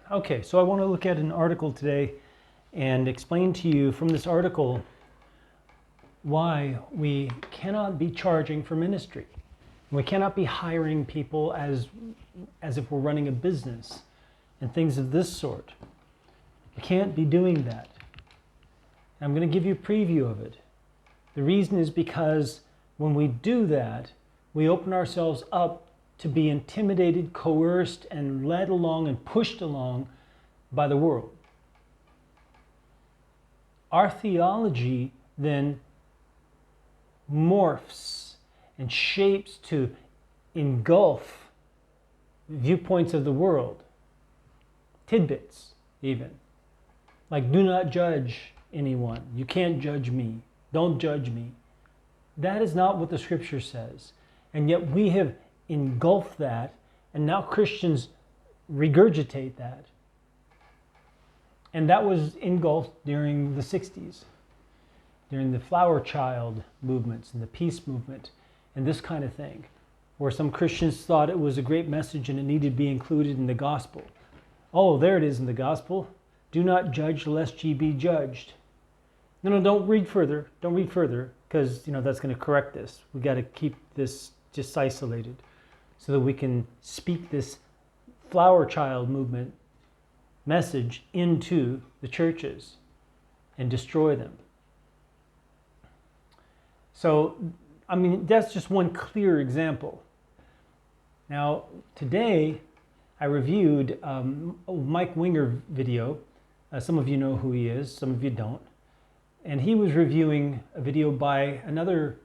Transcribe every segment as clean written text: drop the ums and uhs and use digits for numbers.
Okay, so I want to look at an article today and explain to you from this article why we cannot be charging for ministry. We cannot be hiring people as if we're running a business and things of this sort. We can't be doing that. I'm going to give you a preview of it. The reason is because when we do that, we open ourselves up to be intimidated, coerced, and led along and pushed along by the world. Our theology then morphs and shapes to engulf viewpoints of the world, tidbits even, like do not judge anyone, you can't judge me, don't judge me. That is not what the scripture says, and yet we have engulfed that, and now Christians regurgitate that. And that was engulfed during the 60s, during the flower child movements and the peace movement and this kind of thing, where some Christians thought it was a great message and it needed to be included in the gospel. Oh, there it is in the gospel. Do not judge lest ye be judged. No, don't read further. Don't read further, because that's going to correct this. We got to keep this just isolated so that we can speak this flower child movement message into the churches and destroy them. So, that's just one clear example. Now, today I reviewed a Mike Winger video. Some of you know who he is, some of you don't. And he was reviewing a video by another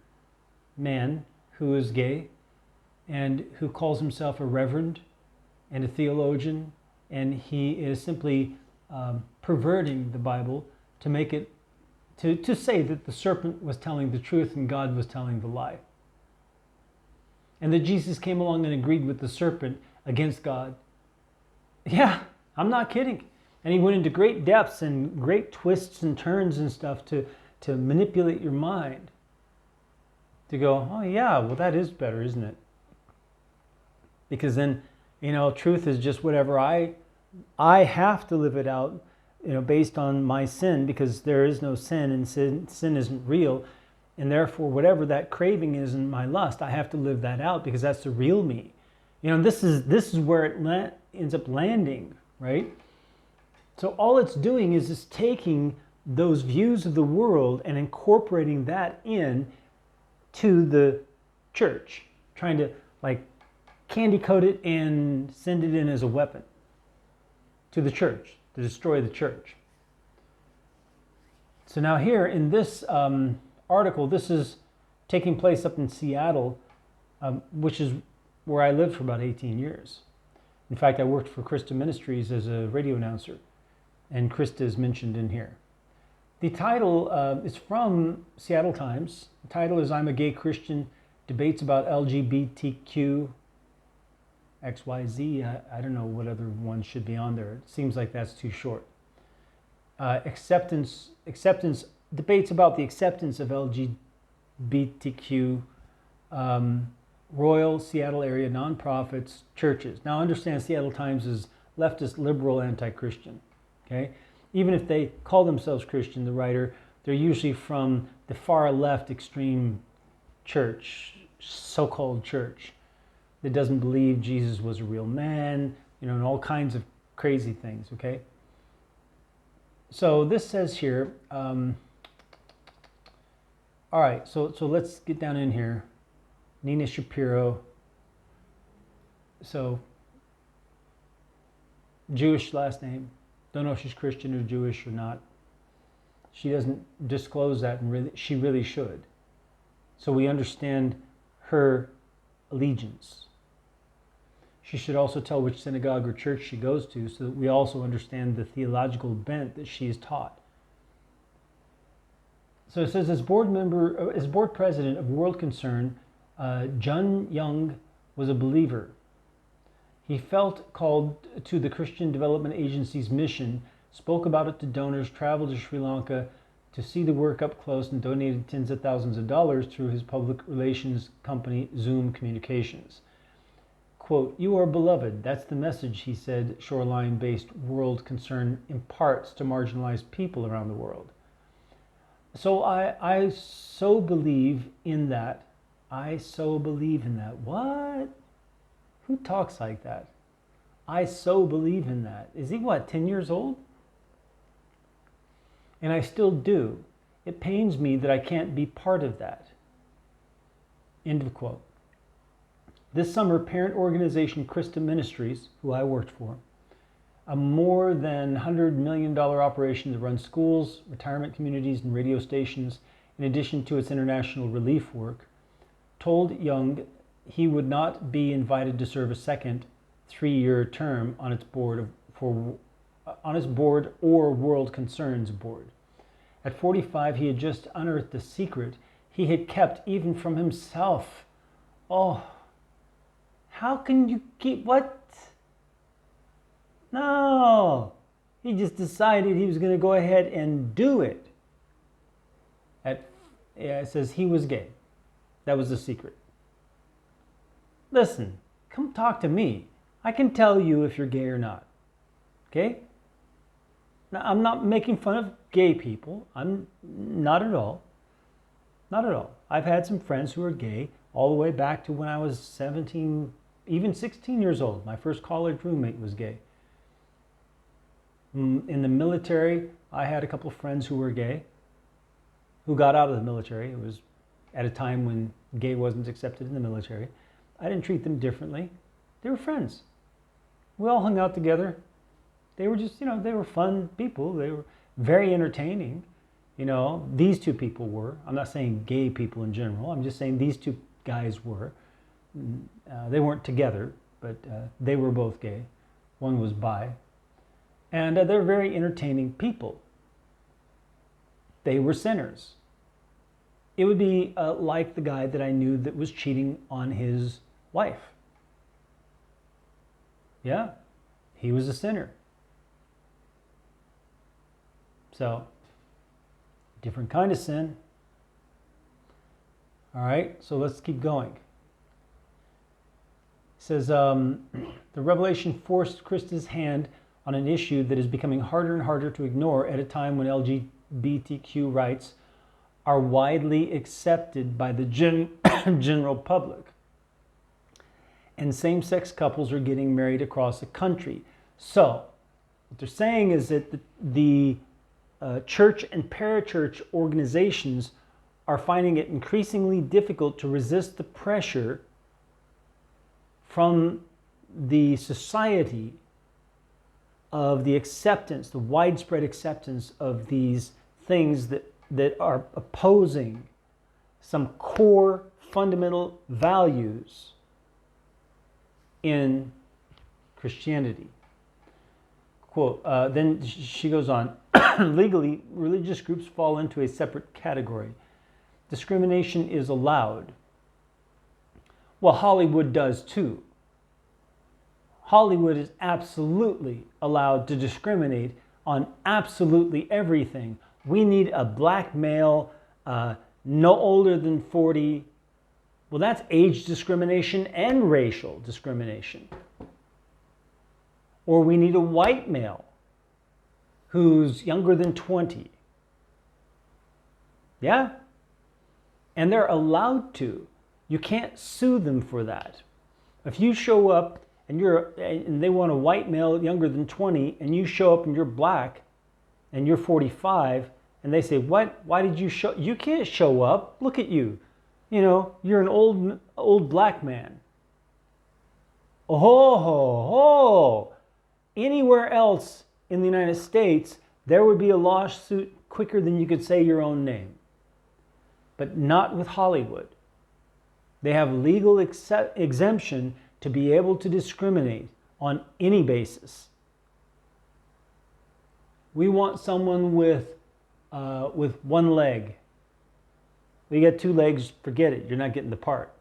man who is gay and who calls himself a reverend and a theologian, and he is simply perverting the Bible to make it, to say that the serpent was telling the truth and God was telling the lie. And that Jesus came along and agreed with the serpent against God. Yeah, I'm not kidding. And he went into great depths and great twists and turns and stuff to manipulate your mind. To go, oh yeah, well that is better, isn't it? Because then, truth is just whatever I have to live it out, based on my sin, because there is no sin and sin isn't real. And therefore, whatever that craving is in my lust, I have to live that out because that's the real me. This is where it ends up landing, right? So all it's doing is taking those views of the world and incorporating that in to the church, trying to candy coat it and send it in as a weapon to the church, to destroy the church. So now here in this article, this is taking place up in Seattle, which is where I lived for about 18 years. In fact, I worked for Krista Ministries as a radio announcer, and Krista is mentioned in here. The title is from Seattle Times. The title is I'm a Gay Christian, Debates about LGBTQ, XYZ. I don't know what other ones should be on there. It seems like that's too short. Acceptance, debates about the acceptance of LGBTQ, Royal Seattle area nonprofits, churches. Now understand Seattle Times is leftist, liberal, anti-Christian. Okay? Even if they call themselves Christian, the writer, they're usually from the far left extreme church, so-called church, that doesn't believe Jesus was a real man, and all kinds of crazy things, okay? So this says here, all right, so let's get down in here. Nina Shapiro, so Jewish last name. Don't know if she's Christian or Jewish or not. She doesn't disclose that, and she really should. So we understand her allegiance. She should also tell which synagogue or church she goes to, so that we also understand the theological bent that she is taught. So it says, as board president of World Concern, Jun Young was a believer. He felt called to the Christian Development Agency's mission, spoke about it to donors, traveled to Sri Lanka to see the work up close, and donated tens of thousands of dollars through his public relations company, Zoom Communications. Quote, "You are beloved." That's the message, he said, shoreline-based world concern imparts to marginalized people around the world. So I so believe in that. I so believe in that. What? Who talks like that? I so believe in that. Is he what, 10 years old? And I still do. It pains me that I can't be part of that. End of quote. This summer, parent organization Christa Ministries, who I worked for, a more than $100 million operation that runs schools, retirement communities, and radio stations, in addition to its international relief work, told Young he would not be invited to serve a second 3-year term on its board or World Concerns board. At 45, he had just unearthed a secret he had kept even from himself. Oh, how can you keep what? No, he just decided he was going to go ahead and do it. It says he was gay. That was the secret. Listen, come talk to me. I can tell you if you're gay or not. Okay? Now, I'm not making fun of gay people. I'm not at all. Not at all. I've had some friends who are gay all the way back to when I was 17, even 16 years old. My first college roommate was gay. In the military, I had a couple of friends who were gay, who got out of the military. It was at a time when gay wasn't accepted in the military. I didn't treat them differently. They were friends. We all hung out together. They were just, they were fun people. They were very entertaining. These two people were. I'm not saying gay people in general. I'm just saying these two guys were. They weren't together, but they were both gay. One was bi. And they're very entertaining people. They were sinners. It would be like the guy that I knew that was cheating on his wife. Yeah, he was a sinner. So, different kind of sin. All right, so let's keep going. It says, the revelation forced Christa's hand on an issue that is becoming harder and harder to ignore at a time when LGBTQ rights are widely accepted by the general public. And same-sex couples are getting married across the country. So, what they're saying is that the church and parachurch organizations are finding it increasingly difficult to resist the pressure from the society of the acceptance, the widespread acceptance of these things that are opposing some core fundamental values in Christianity. Quote, then she goes on, legally, religious groups fall into a separate category. Discrimination is allowed. Well, Hollywood does too. Hollywood is absolutely allowed to discriminate on absolutely everything. We need a black male, no older than 40. Well, that's age discrimination and racial discrimination. Or we need a white male who's younger than 20. Yeah? And they're allowed to. You can't sue them for that. If you show up and they want a white male younger than 20, and you show up and you're black and you're 45, and they say, "What? Why did you show? You can't show up. Look at you. You're an old black man." Oh, ho, ho. Anywhere else in the United States, there would be a lawsuit quicker than you could say your own name. But not with Hollywood. They have legal exemption to be able to discriminate on any basis. We want someone with one leg. We got 2 legs, forget it. You're not getting the part.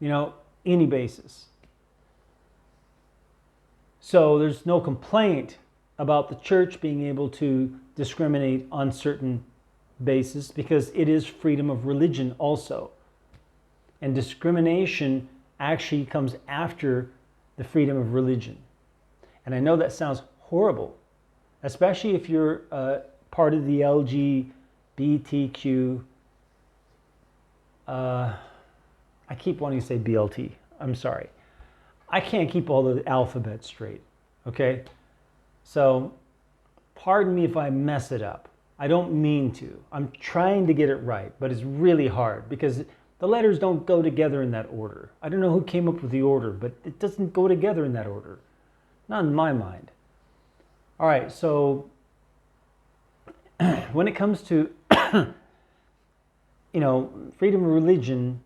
Any basis. So there's no complaint about the church being able to discriminate on certain basis because it is freedom of religion also. And discrimination actually comes after the freedom of religion. And I know that sounds horrible, especially if you're part of the LGBTQ. I keep wanting to say BLT. I'm sorry. I can't keep all the alphabets straight, okay? So pardon me if I mess it up. I don't mean to. I'm trying to get it right, but it's really hard because the letters don't go together in that order. I don't know who came up with the order, but it doesn't go together in that order. Not in my mind. All right, so when it comes to freedom of religion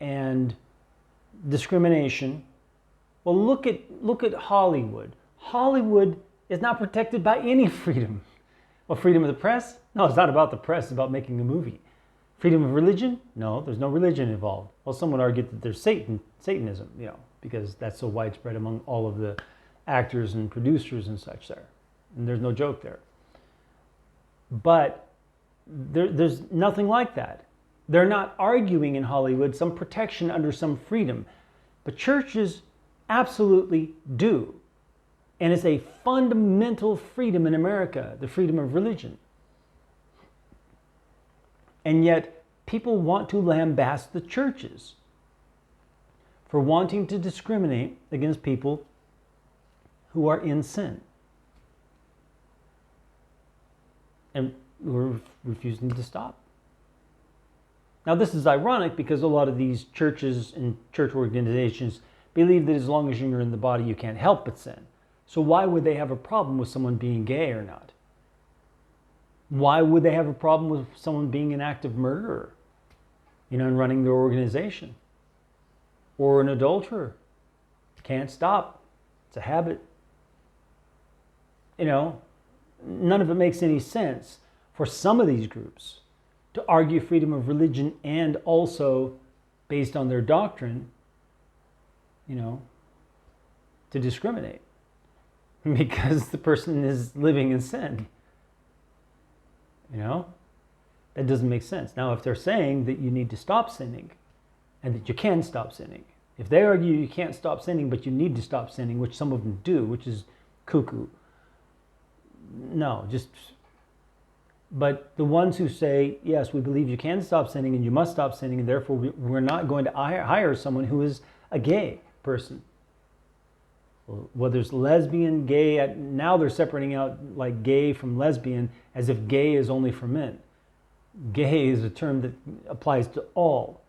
and discrimination, well, look at Hollywood. Hollywood is not protected by any freedom. Well, freedom of the press? No, it's not about the press, it's about making a movie. Freedom of religion? No, there's no religion involved. Well, some would argue that there's Satanism, because that's so widespread among all of the actors and producers and such there. And there's no joke there. But there's nothing like that. They're not arguing in Hollywood some protection under some freedom. But churches absolutely do. And it's a fundamental freedom in America, the freedom of religion. And yet, people want to lambaste the churches for wanting to discriminate against people who are in sin. And we're refusing to stop. Now, this is ironic because a lot of these churches and church organizations believe that as long as you're in the body, you can't help but sin. So why would they have a problem with someone being gay or not? Why would they have a problem with someone being an active murderer, and running their organization? Or an adulterer? Can't stop. It's a habit. None of it makes any sense for some of these groups to argue freedom of religion and also, based on their doctrine, to discriminate because the person is living in sin. That doesn't make sense. Now, if they're saying that you need to stop sinning and that you can stop sinning, if they argue you can't stop sinning but you need to stop sinning, which some of them do, which is cuckoo, but the ones who say, yes, we believe you can stop sinning and you must stop sinning, and therefore we're not going to hire someone who is a gay person. Whether it's lesbian, gay, now they're separating out like gay from lesbian as if gay is only for men. Gay is a term that applies to all,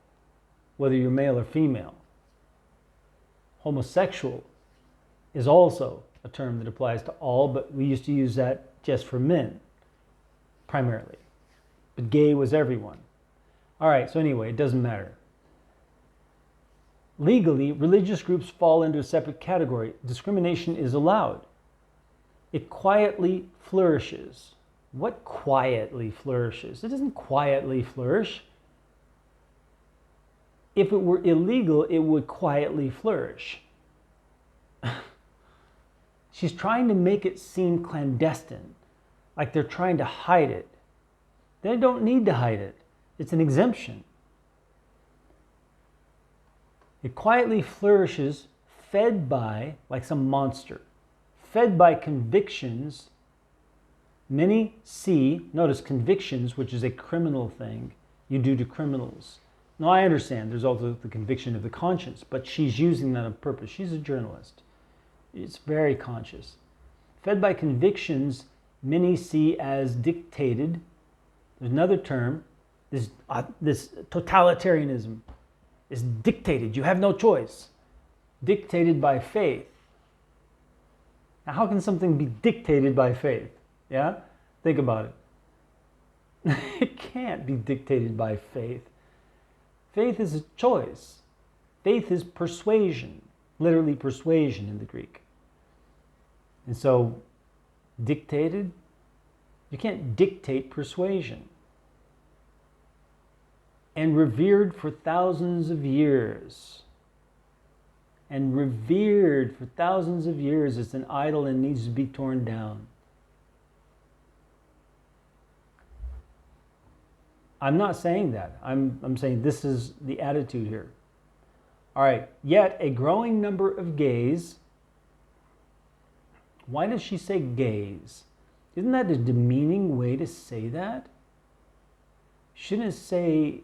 whether you're male or female. Homosexual is also a term that applies to all, but we used to use that just for men, primarily. But gay was everyone. All right, so anyway, it doesn't matter. Legally, religious groups fall into a separate category. Discrimination is allowed. It quietly flourishes. What quietly flourishes? It doesn't quietly flourish. If it were illegal, it would quietly flourish. She's trying to make it seem clandestine, like they're trying to hide it. They don't need to hide it. It's an exemption. It quietly flourishes, fed by, like some monster, fed by convictions. Many see, notice convictions, which is a criminal thing you do to criminals. Now, I understand there's also the conviction of the conscience, but she's using that on purpose. She's a journalist. It's very conscious. Fed by convictions many see as dictated. There's another term, this totalitarianism is dictated. You have no choice. Dictated by faith. Now, how can something be dictated by faith? Yeah? Think about it. It can't be dictated by faith. Faith is a choice. Faith is persuasion, literally persuasion in the Greek. And so, dictated, you can't dictate persuasion. And revered for thousands of years. And revered for thousands of years as an idol and needs to be torn down. I'm not saying that. I'm saying this is the attitude here. All right, yet a growing number of gays. Why does she say gays? Isn't that a demeaning way to say that? Shouldn't it say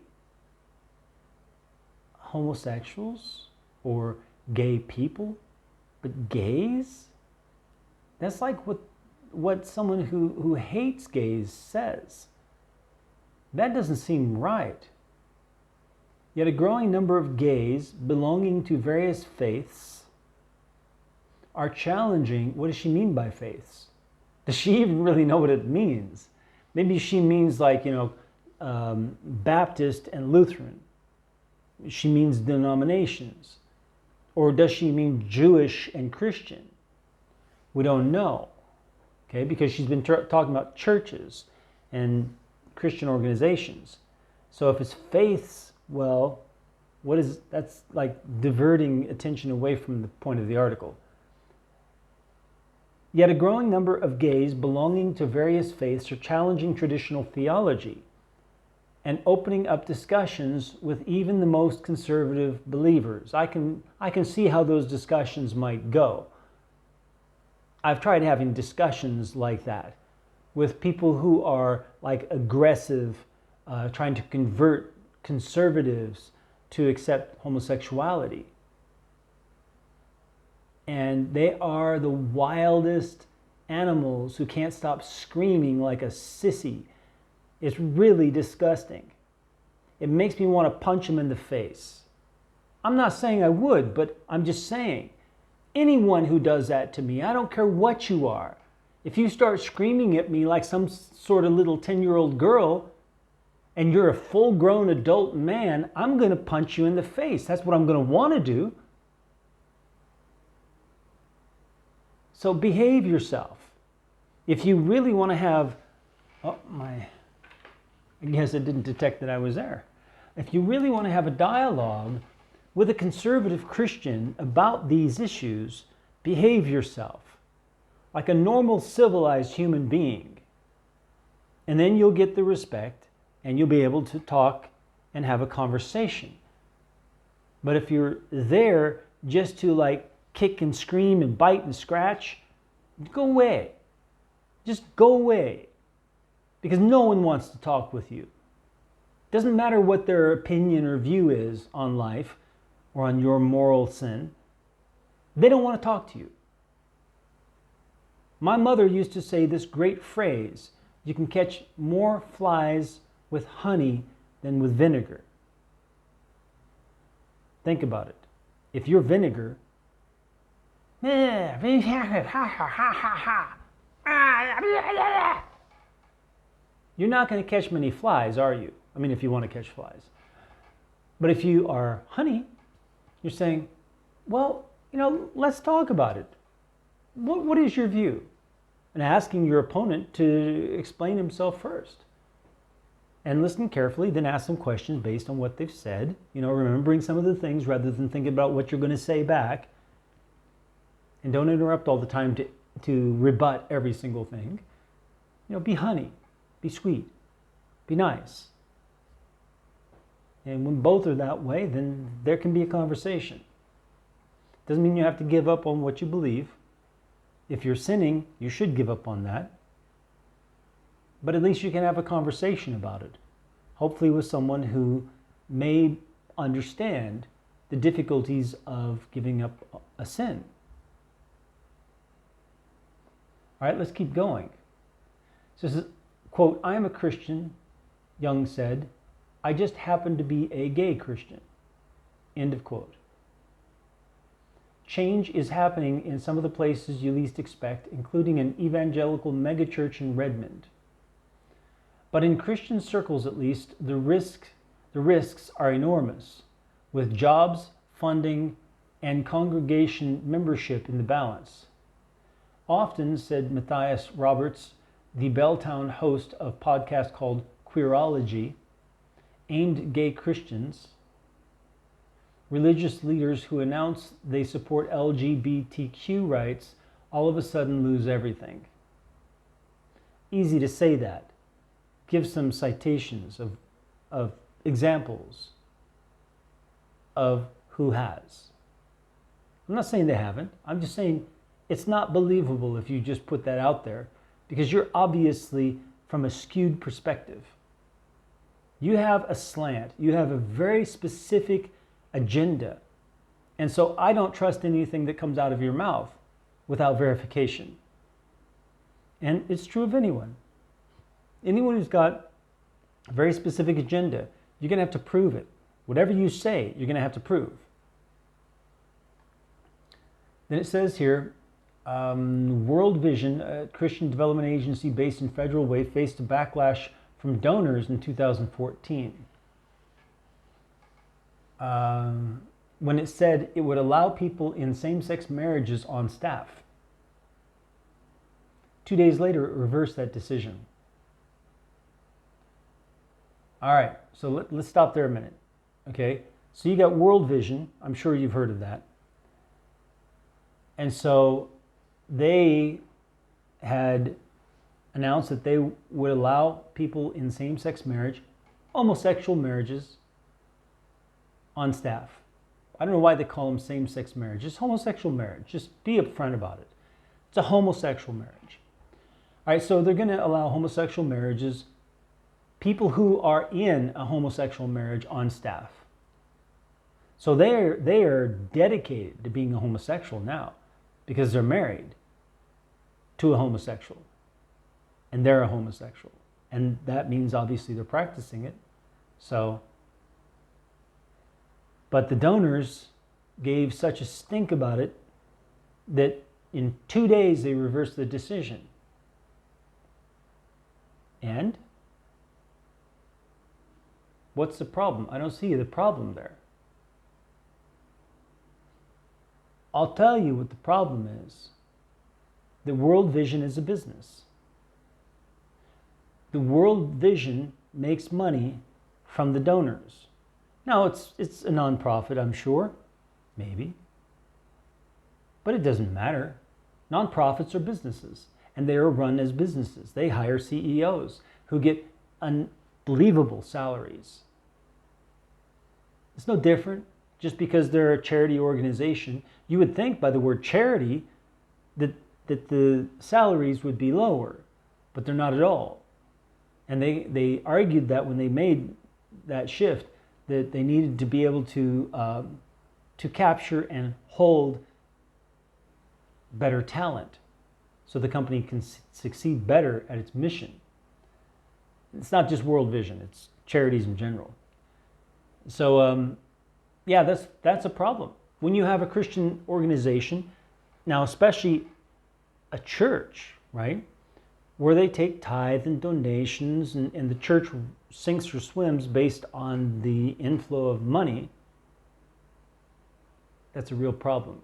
homosexuals or gay people? But gays? That's like what someone who hates gays says. That doesn't seem right. Yet a growing number of gays belonging to various faiths are challenging. What does she mean by faiths? Does she even really know what it means? Maybe she means like, Baptist and Lutheran. She means denominations. Or does she mean Jewish and Christian? We don't know, okay, because she's been talking about churches and Christian organizations. So if it's faiths, well, that's like diverting attention away from the point of the article. Yet a growing number of gays belonging to various faiths are challenging traditional theology and opening up discussions with even the most conservative believers. I can see how those discussions might go. I've tried having discussions like that with people who are like aggressive, trying to convert conservatives to accept homosexuality. And they are the wildest animals who can't stop screaming like a sissy. It's really disgusting. It makes me want to punch them in the face. I'm not saying I would, but I'm just saying, anyone who does that to me, I don't care what you are. If you start screaming at me like some sort of little 10-year-old girl, and you're a full-grown adult man, I'm going to punch you in the face. That's what I'm going to want to do. So behave yourself. If you really want to have, I guess it didn't detect that I was there. If you really want to have a dialogue with a conservative Christian about these issues, behave yourself like a normal, civilized human being. And then you'll get the respect and you'll be able to talk and have a conversation. But if you're there just to like kick and scream and bite and scratch, go away. Just go away. Because no one wants to talk with you. Doesn't matter what their opinion or view is on life or on your moral sin. They don't want to talk to you. My mother used to say this great phrase, you can catch more flies with honey than with vinegar. Think about it. If you're vinegar, you're not going to catch many flies, are you? I mean, if you want to catch flies. But if you are honey, you're saying, well, let's talk about it. What is your view? And asking your opponent to explain himself first. And listen carefully, then ask some questions based on what they've said. Remembering some of the things rather than thinking about what you're going to say back. And don't interrupt all the time to rebut every single thing. Be honey, be sweet, be nice. And when both are that way, then there can be a conversation. Doesn't mean you have to give up on what you believe. If you're sinning, you should give up on that. But at least you can have a conversation about it. Hopefully with someone who may understand the difficulties of giving up a sin. All right, let's keep going. So this is, quote, I am a Christian, Young said. I just happen to be a gay Christian. End of quote. Change is happening in some of the places you least expect, including an evangelical megachurch in Redmond. But in Christian circles, at least, the risks are enormous, with jobs, funding, and congregation membership in the balance. Often, said Matthias Roberts, the Belltown host of a podcast called Queerology, aimed at gay Christians, religious leaders who announce they support LGBTQ rights all of a sudden lose everything. Easy to say that. Give some citations of examples of who has. I'm not saying they haven't. I'm just saying it's not believable if you just put that out there, because you're obviously from a skewed perspective. You have a slant. You have a very specific agenda. And so I don't trust anything that comes out of your mouth without verification. And it's true of anyone. Anyone who's got a very specific agenda, you're going to have to prove it. Whatever you say, you're going to have to prove. Then it says here, World Vision, a Christian development agency based in Federal Way, faced a backlash from donors in 2014 when it said it would allow people in same-sex marriages on staff. 2 days later, it reversed that decision. All right, so let's stop there a minute. Okay, so you got World Vision. I'm sure you've heard of that. And so they had announced that they would allow people in same-sex marriage, homosexual marriages, on staff. I don't know why they call them same-sex marriage. It's homosexual marriage. Just be upfront about it. It's a homosexual marriage. All right, so they're going to allow homosexual marriages, people who are in a homosexual marriage on staff. So they are dedicated to being a homosexual now because they're married to a homosexual and they're a homosexual. And that means obviously they're practicing it. So, but the donors gave such a stink about it that in 2 days they reversed the decision. And what's the problem? I don't see the problem there. I'll tell you what the problem is. The World Vision is a business. The World Vision makes money from the donors. Now, it's a nonprofit, I'm sure. Maybe. But it doesn't matter. Nonprofits are businesses, and they are run as businesses. They hire CEOs who get unbelievable salaries. It's no different just because they're a charity organization. You would think by the word charity that the salaries would be lower, but they're not at all. And they argued that when they made that shift, that they needed to be able to capture and hold better talent so the company can succeed better at its mission. It's not just World Vision, it's charities in general. So yeah, that's a problem. When you have a Christian organization, now especially a church, right, where they take tithe and donations and the church sinks or swims based on the inflow of money, that's a real problem.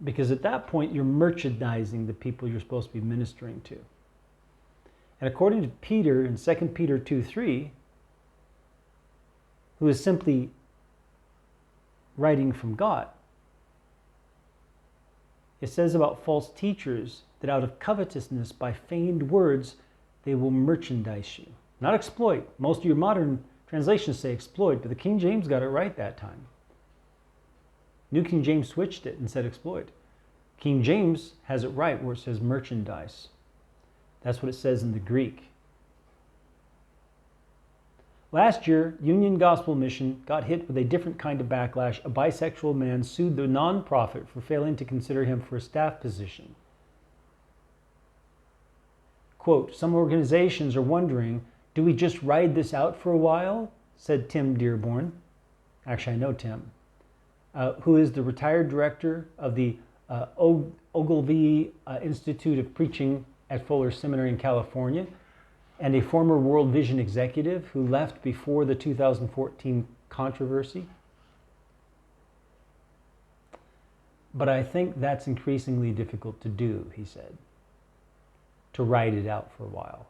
Because at that point, you're merchandising the people you're supposed to be ministering to. And according to Peter in 2 Peter 2:3, who is simply writing from God, it says about false teachers that out of covetousness by feigned words they will merchandise you. Not exploit. Most of your modern translations say exploit, but the King James got it right that time. New King James switched it and said exploit. King James has it right where it says merchandise. That's what it says in the Greek. Last year, Union Gospel Mission got hit with a different kind of backlash. A bisexual man sued the nonprofit for failing to consider him for a staff position. Quote, some organizations are wondering, do we just ride this out for a while? Said Tim Dearborn. Actually, I know Tim. Who is the retired director of the Ogilvie Institute of Preaching at Fuller Seminary in California, and a former World Vision executive who left before the 2014 controversy. But I think that's increasingly difficult to do, he said, to ride it out for a while.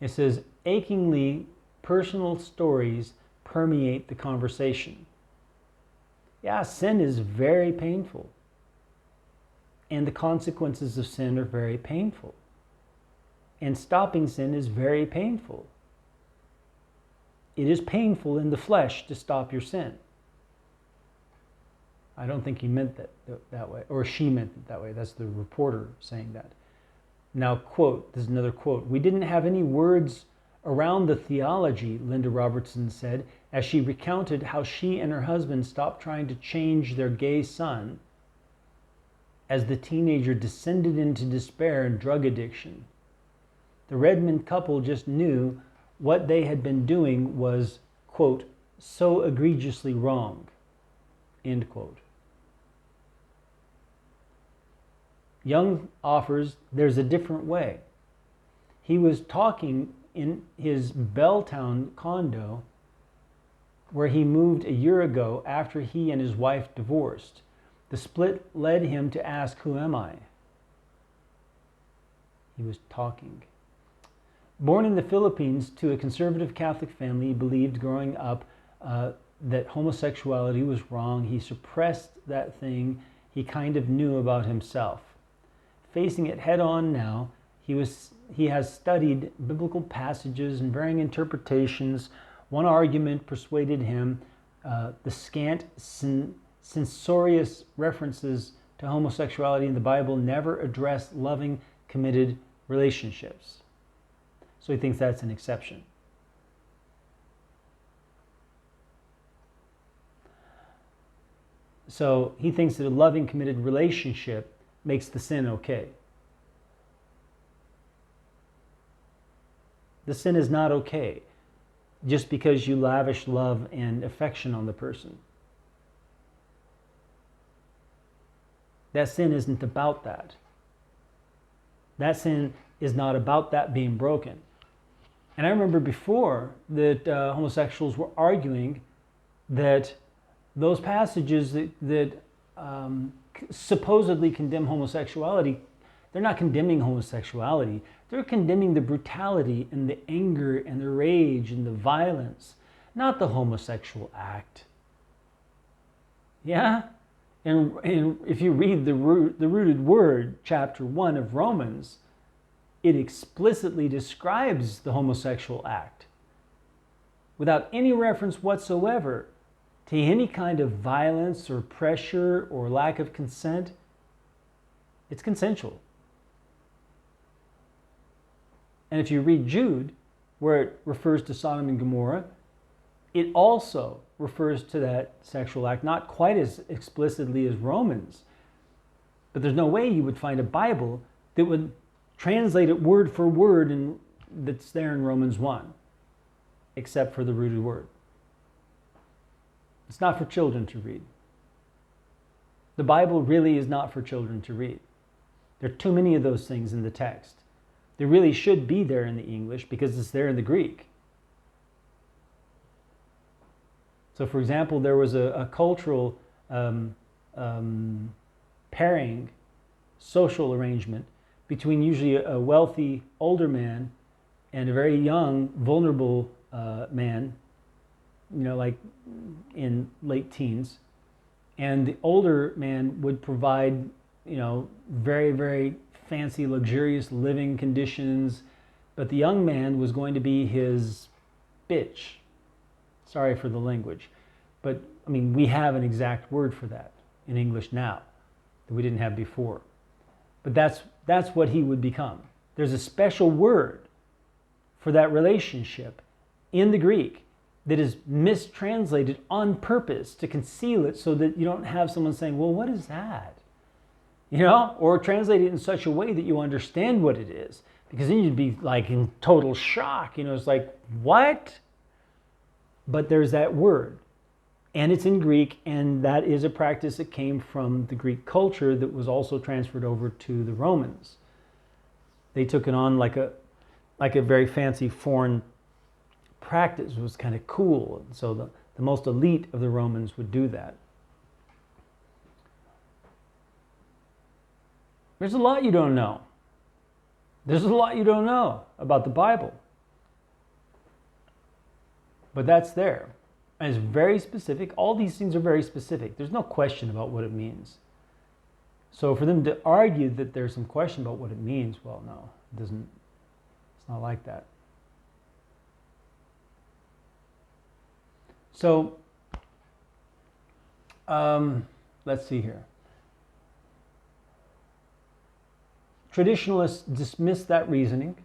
It says, achingly personal stories permeate the conversation. Yeah, sin is very painful. And the consequences of sin are very painful. And stopping sin is very painful. it is painful in the flesh to stop your sin. I don't think he meant that way, or she meant it that way. That's the reporter saying that. Now, quote, this is another quote. "We didn't have any words around the theology," Linda Robertson said, as she recounted how she and her husband stopped trying to change their gay son as the teenager descended into despair and drug addiction. The Redmond couple just knew what they had been doing was, quote, "so egregiously wrong," end quote. Young offers, "There's a different way." He was talking in his Belltown condo where he moved a year ago after he and his wife divorced. The split led him to ask, "Who am I?" He was talking. Born in the Philippines to a conservative Catholic family, he believed growing up that homosexuality was wrong. He suppressed that thing he kind of knew about himself. Facing it head on now, he has studied biblical passages and varying interpretations. One argument persuaded him the scant censorious references to homosexuality in the Bible never address loving, committed relationships. So he thinks that's an exception. So he thinks that a loving, committed relationship makes the sin okay. The sin is not okay just because you lavish love and affection on the person. That sin isn't about that. That sin is not about that being broken. And I remember before that homosexuals were arguing that those passages that supposedly condemn homosexuality, they're not condemning homosexuality. They're condemning the brutality and the anger and the rage and the violence, not the homosexual act. Yeah? And if you read the rooted word, chapter 1 of Romans, it explicitly describes the homosexual act without any reference whatsoever to any kind of violence or pressure or lack of consent. It's consensual. And if you read Jude, where it refers to Sodom and Gomorrah, it also refers to that sexual act, not quite as explicitly as Romans. But there's no way you would find a Bible that would translate it word for word and that's there in Romans 1, except for the rooted word. It's not for children to read. The Bible really is not for children to read. There are too many of those things in the text. They really should be there in the English because it's there in the Greek. So, for example, there was a cultural pairing, social arrangement between usually a wealthy older man and a very young, vulnerable man, like in late teens. And the older man would provide, very, very fancy, luxurious living conditions, but the young man was going to be his bitch. Sorry for the language, but we have an exact word for that in English now that we didn't have before. But that's what he would become. There's a special word for that relationship in the Greek that is mistranslated on purpose to conceal it so that you don't have someone saying, well, what is that? Or translate it in such a way that you understand what it is. Because then you'd be like in total shock. It's like, what? But there's that word. And it's in Greek, and that is a practice that came from the Greek culture that was also transferred over to the Romans. They took it on like a very fancy foreign practice. It was kind of cool. And so the most elite of the Romans would do that. There's a lot you don't know. There's a lot you don't know about the Bible. But that's there. And it's very specific. All these things are very specific. There's no question about what it means. So for them to argue that there's some question about what it means, well, no, it doesn't. It's not like that. So, let's see here. Traditionalists dismiss that reasoning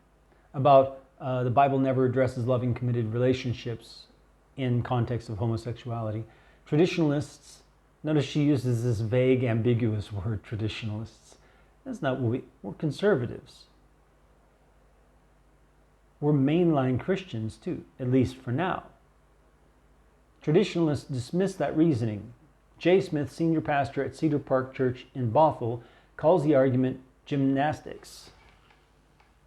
about the Bible never addresses loving, committed relationships in context of homosexuality. Traditionalists, notice she uses this vague, ambiguous word, traditionalists. That's not what we're conservatives. We're mainline Christians too, at least for now. Traditionalists dismiss that reasoning. Jay Smith, senior pastor at Cedar Park Church in Bothell, calls the argument gymnastics.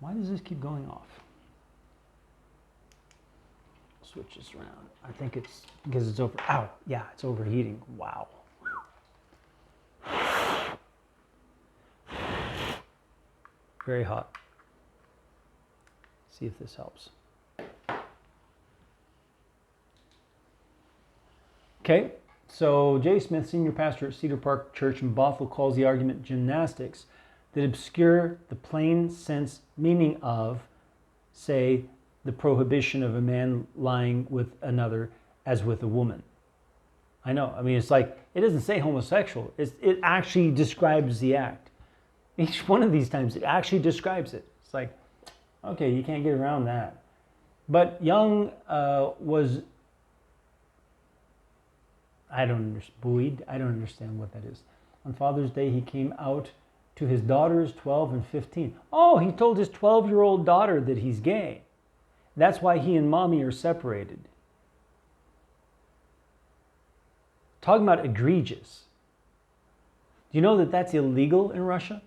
Why does this keep going off? Switch this around. I think it's because it's over. Ow, yeah, it's overheating. Wow. Very hot. See if this helps. Okay, so Jay Smith, senior pastor at Cedar Park Church in Bothell, calls the argument gymnastics that obscure the plain sense meaning of, say, the prohibition of a man lying with another as with a woman. I know, I mean, it's like, it doesn't say homosexual. It actually describes the act. Each one of these times, it actually describes it. It's like, okay, you can't get around that. But Young was, buoyed. I don't understand what that is. On Father's Day, he came out to his daughters, 12 and 15. Oh, he told his 12-year-old daughter that he's gay. That's why he and mommy are separated. Talking about egregious. Do you know that that's illegal in Russia?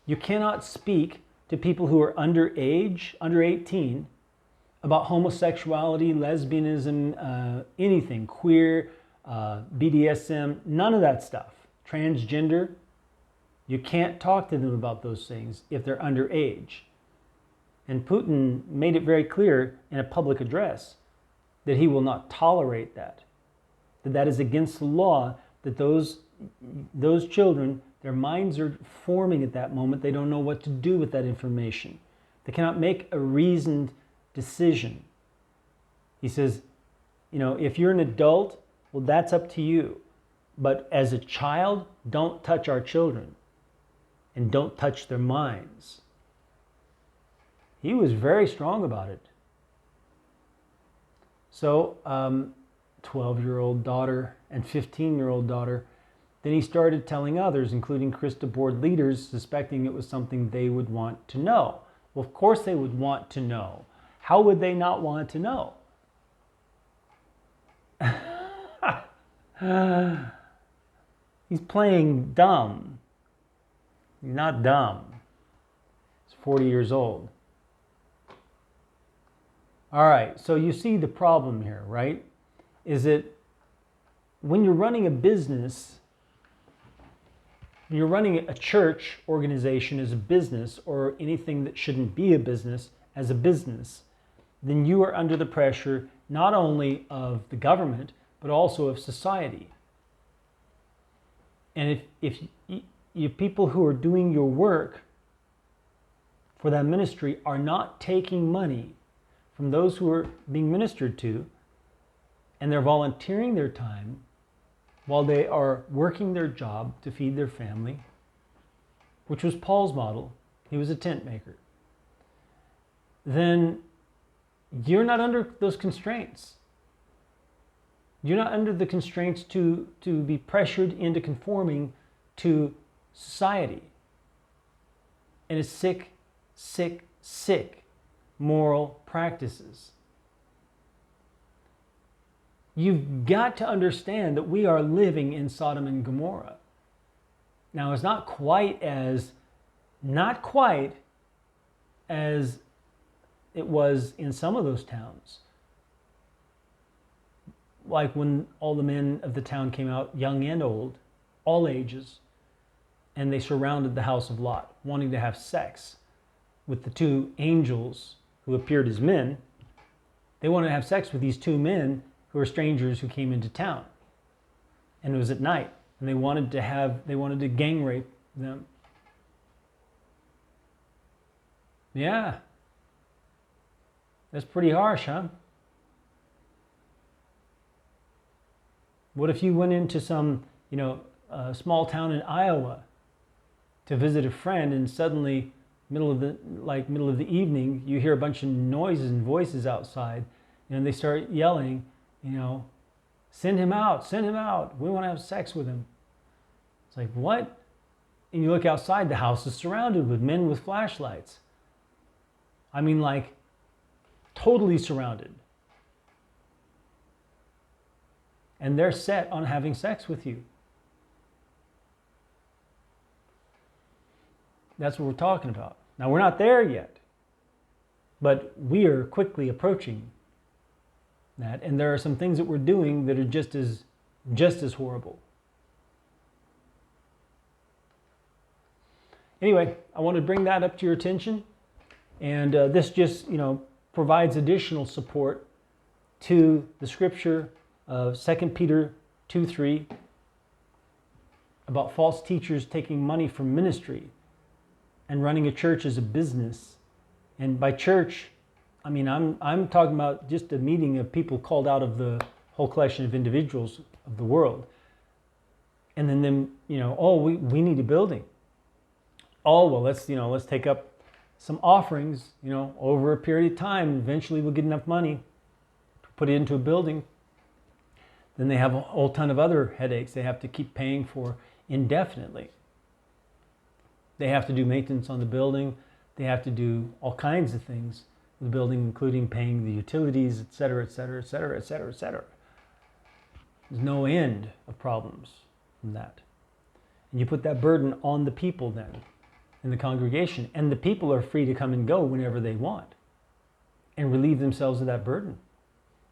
You cannot speak to people who are underage, under 18, about homosexuality, lesbianism, anything, queer, BDSM, none of that stuff. Transgender. You can't talk to them about those things if they're underage. And Putin made it very clear in a public address that he will not tolerate that. That is against the law, that those children, their minds are forming at that moment. They don't know what to do with that information. They cannot make a reasoned decision. He says, you know, if you're an adult, well, that's up to you. But as a child, don't touch our children and don't touch their minds. He was very strong about it. So, 12-year-old daughter and 15-year-old daughter, then he started telling others, including Christa board leaders, suspecting it was something they would want to know. Well, of course they would want to know. How would they not want to know? He's playing dumb. He's not dumb. He's 40 years old. All right, so you see the problem here, right? Is that when you're running a business, you're running a church organization as a business, or anything that shouldn't be a business as a business, then you are under the pressure not only of the government, but also of society. And if you people who are doing your work for that ministry are not taking money from those who are being ministered to, and they're volunteering their time while they are working their job to feed their family, which was Paul's model. He was a tent maker. Then you're not under those constraints. You're not under the constraints to be pressured into conforming to society. And it's sick, sick, sick moral practices. You've got to understand that we are living in Sodom and Gomorrah. Now, it's not quite as it was in some of those towns. Like when all the men of the town came out, young and old, all ages, and they surrounded the house of Lot, wanting to have sex with the two angels who appeared as men. They wanted to have sex with these two men who were strangers who came into town. And it was at night. And they wanted to gang rape them. Yeah. That's pretty harsh, huh? What if you went into some, small town in Iowa to visit a friend, and suddenly, middle of the evening, you hear a bunch of noises and voices outside, and they start yelling, send him out, we want to have sex with him. It's like, what? And you look outside, the house is surrounded with men with flashlights. I mean, like, totally surrounded. And they're set on having sex with you. That's what we're talking about. Now, we're not there yet, but we are quickly approaching that. And there are some things that we're doing that are just as horrible. Anyway, I want to bring that up to your attention. And this just, provides additional support to the scripture of 2 Peter 2:3 about false teachers taking money from ministry and running a church as a business. And by church, I mean, I'm talking about just a meeting of people called out of the whole collection of individuals of the world. And then them, we need a building. Oh, well, let's take up some offerings, over a period of time. Eventually we'll get enough money to put it into a building. Then they have a whole ton of other headaches they have to keep paying for indefinitely. They have to do maintenance on the building. They have to do all kinds of things with the building, including paying the utilities, et cetera, et cetera, et cetera, et cetera, et cetera. There's no end of problems from that. And you put that burden on the people then in the congregation, and the people are free to come and go whenever they want and relieve themselves of that burden.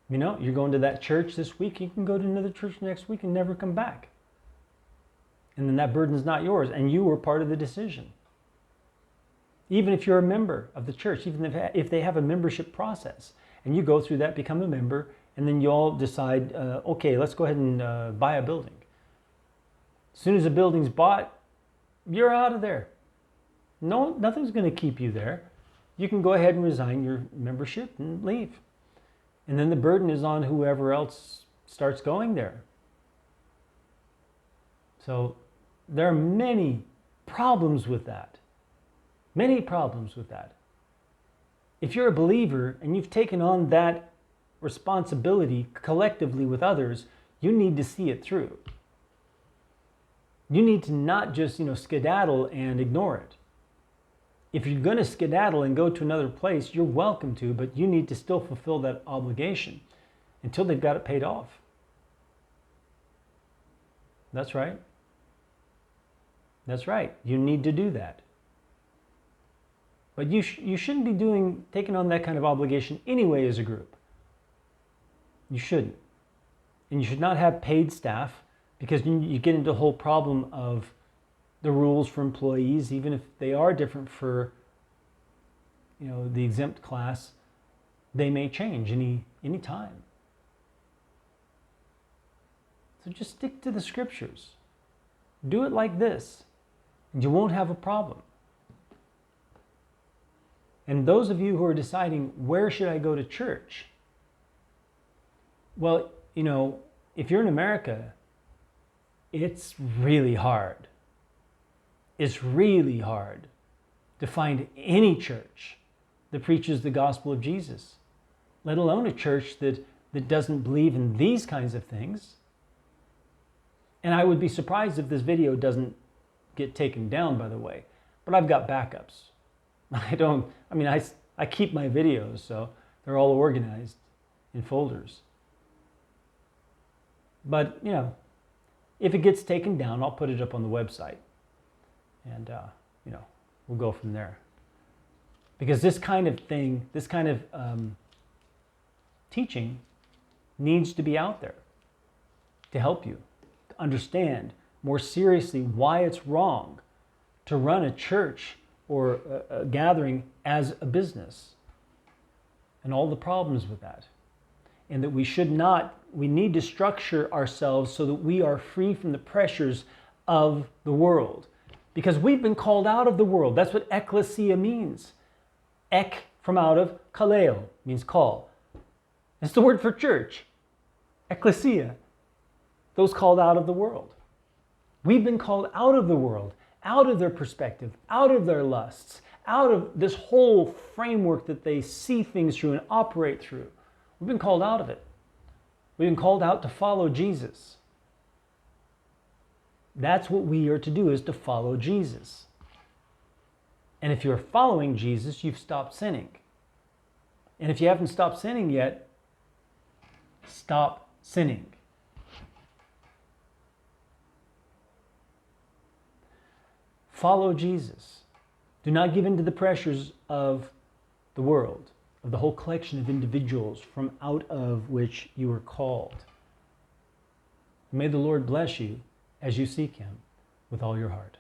You're going to that church this week, you can go to another church next week and never come back. And then that burden's not yours, and you were part of the decision. Even if you're a member of the church, even if they have a membership process, and you go through that, become a member, and then you all decide, okay, let's go ahead and buy a building. As soon as the building's bought, you're out of there. No, nothing's going to keep you there. You can go ahead and resign your membership and leave. And then the burden is on whoever else starts going there. So there are many problems with that. Many problems with that. If you're a believer and you've taken on that responsibility collectively with others, you need to see it through. You need to not just, skedaddle and ignore it. If you're going to skedaddle and go to another place, you're welcome to, but you need to still fulfill that obligation until they've got it paid off. That's right. That's right. You need to do that. But you shouldn't be taking on that kind of obligation anyway as a group. You shouldn't. And you should not have paid staff, because you get into the whole problem of the rules for employees, even if they are different for the exempt class, they may change any time. So just stick to the scriptures. Do it like this, and you won't have a problem. And those of you who are deciding, where should I go to church? Well, if you're in America, it's really hard. It's really hard to find any church that preaches the gospel of Jesus, let alone a church that doesn't believe in these kinds of things. And I would be surprised if this video doesn't get taken down, by the way, but I've got backups. I keep my videos, so they're all organized in folders. But, if it gets taken down, I'll put it up on the website. And, we'll go from there. Because this kind of thing, this kind of teaching needs to be out there to help you to understand more seriously why it's wrong to run a church or a gathering as a business and all the problems with that. And that we need to structure ourselves so that we are free from the pressures of the world. Because we've been called out of the world. That's what ecclesia means. Ek, from out of, kaleo, means call. It's the word for church. Ecclesia. those called out of the world. We've been called out of the world, out of their perspective, out of their lusts, out of this whole framework that they see things through and operate through. We've been called out of it. We've been called out to follow Jesus. That's what we are to do, is to follow Jesus. And if you're following Jesus, you've stopped sinning. And if you haven't stopped sinning yet, stop sinning. Follow Jesus. Do not give in to the pressures of the world, of the whole collection of individuals from out of which you are called. May the Lord bless you as you seek Him with all your heart.